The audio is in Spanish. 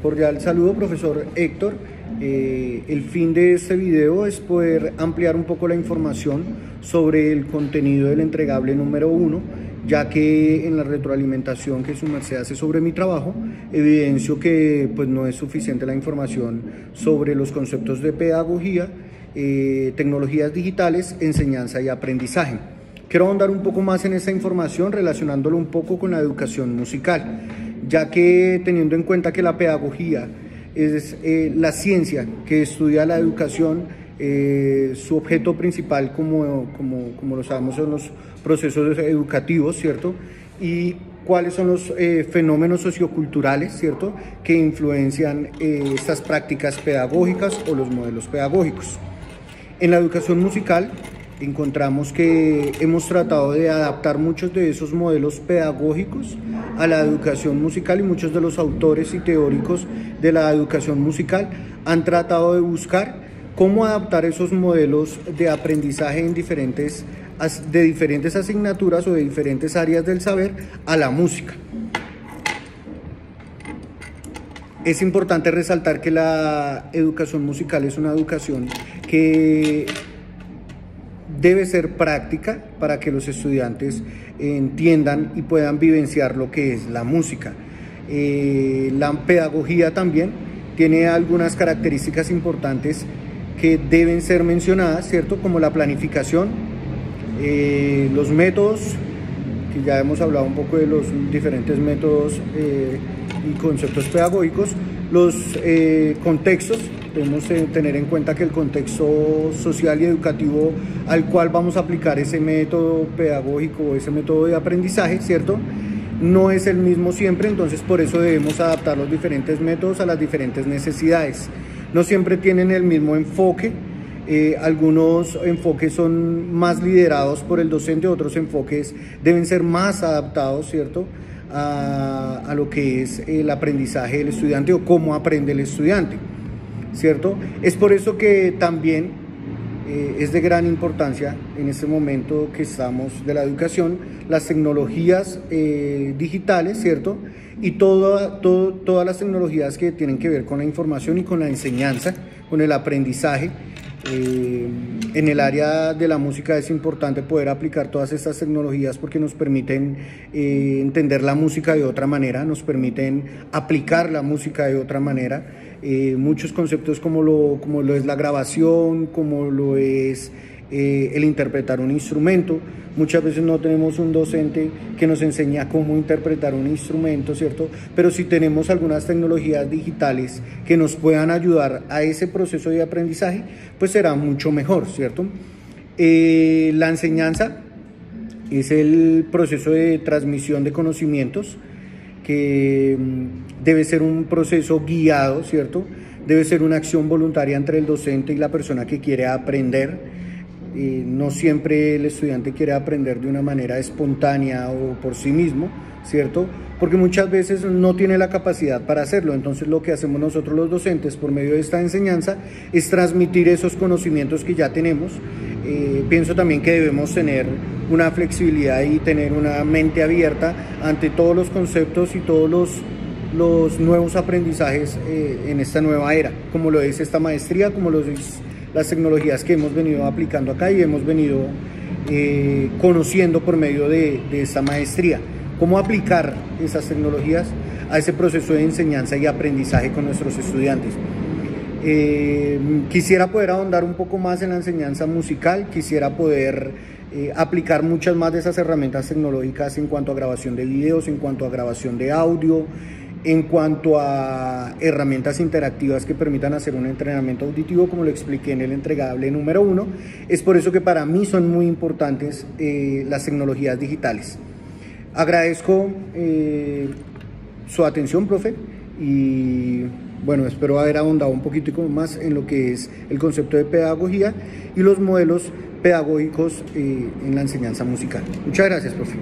Cordial saludo, profesor Héctor. El fin de este video es poder ampliar un poco la información sobre el contenido del entregable número 1, ya que en la retroalimentación que su merced hace sobre mi trabajo, evidencio que pues, no es suficiente la información sobre los conceptos de pedagogía, tecnologías digitales, enseñanza y aprendizaje. Quiero ahondar un poco más en esta información relacionándolo un poco con la educación musical, ya que teniendo en cuenta que la pedagogía es la ciencia que estudia la educación, su objeto principal, como lo sabemos, son los procesos educativos, ¿cierto? Y cuáles son los fenómenos socioculturales, ¿cierto?, que influencian estas prácticas pedagógicas o los modelos pedagógicos. En la educación musical encontramos que hemos tratado de adaptar muchos de esos modelos pedagógicos a la educación musical, y muchos de los autores y teóricos de la educación musical han tratado de buscar cómo adaptar esos modelos de aprendizaje de diferentes asignaturas o de diferentes áreas del saber a la música. Es importante resaltar que la educación musical es una educación que debe ser práctica para que los estudiantes entiendan y puedan vivenciar lo que es la música. La pedagogía también tiene algunas características importantes que deben ser mencionadas, ¿cierto?, como la planificación, los métodos, que ya hemos hablado un poco de los diferentes métodos y conceptos pedagógicos, los contextos. Debemos tener en cuenta que el contexto social y educativo al cual vamos a aplicar ese método pedagógico o ese método de aprendizaje, ¿cierto?, no es el mismo siempre. Entonces por eso debemos adaptar los diferentes métodos a las diferentes necesidades. No siempre tienen el mismo enfoque. Algunos enfoques son más liderados por el docente, otros enfoques deben ser más adaptados, ¿cierto?, a lo que es el aprendizaje del estudiante o cómo aprende el estudiante, ¿cierto? Es por eso que también es de gran importancia en este momento que estamos de la educación, las tecnologías digitales, ¿cierto? Y todas las tecnologías que tienen que ver con la información y con la enseñanza, con el aprendizaje. En el área de la música es importante poder aplicar todas estas tecnologías porque nos permiten entender la música de otra manera, nos permiten aplicar la música de otra manera. Muchos conceptos como lo es la grabación, como lo es el interpretar un instrumento. Muchas veces no tenemos un docente que nos enseña cómo interpretar un instrumento, ¿cierto? Pero si tenemos algunas tecnologías digitales que nos puedan ayudar a ese proceso de aprendizaje, pues será mucho mejor, ¿cierto? La enseñanza es el proceso de transmisión de conocimientos que debe ser un proceso guiado, ¿cierto? Debe ser una acción voluntaria entre el docente y la persona que quiere aprender. No siempre el estudiante quiere aprender de una manera espontánea o por sí mismo, ¿cierto? Porque muchas veces no tiene la capacidad para hacerlo. Entonces lo que hacemos nosotros los docentes por medio de esta enseñanza es transmitir esos conocimientos que ya tenemos. Pienso también que debemos tener una flexibilidad y tener una mente abierta ante todos los conceptos y todos los nuevos aprendizajes en esta nueva era, como lo es esta maestría, como lo es las tecnologías que hemos venido aplicando acá y hemos venido conociendo por medio de esta maestría. Cómo aplicar esas tecnologías a ese proceso de enseñanza y aprendizaje con nuestros estudiantes. Quisiera poder ahondar un poco más en la enseñanza musical, quisiera poder aplicar muchas más de esas herramientas tecnológicas en cuanto a grabación de videos, en cuanto a grabación de audio, en cuanto a herramientas interactivas que permitan hacer un entrenamiento auditivo, como lo expliqué en el entregable número 1. Es por eso que para mí son muy importantes las tecnologías digitales. Agradezco su atención, profe, y bueno, espero haber ahondado un poquito más en lo que es el concepto de pedagogía y los modelos pedagógicos en la enseñanza musical. Muchas gracias, profe.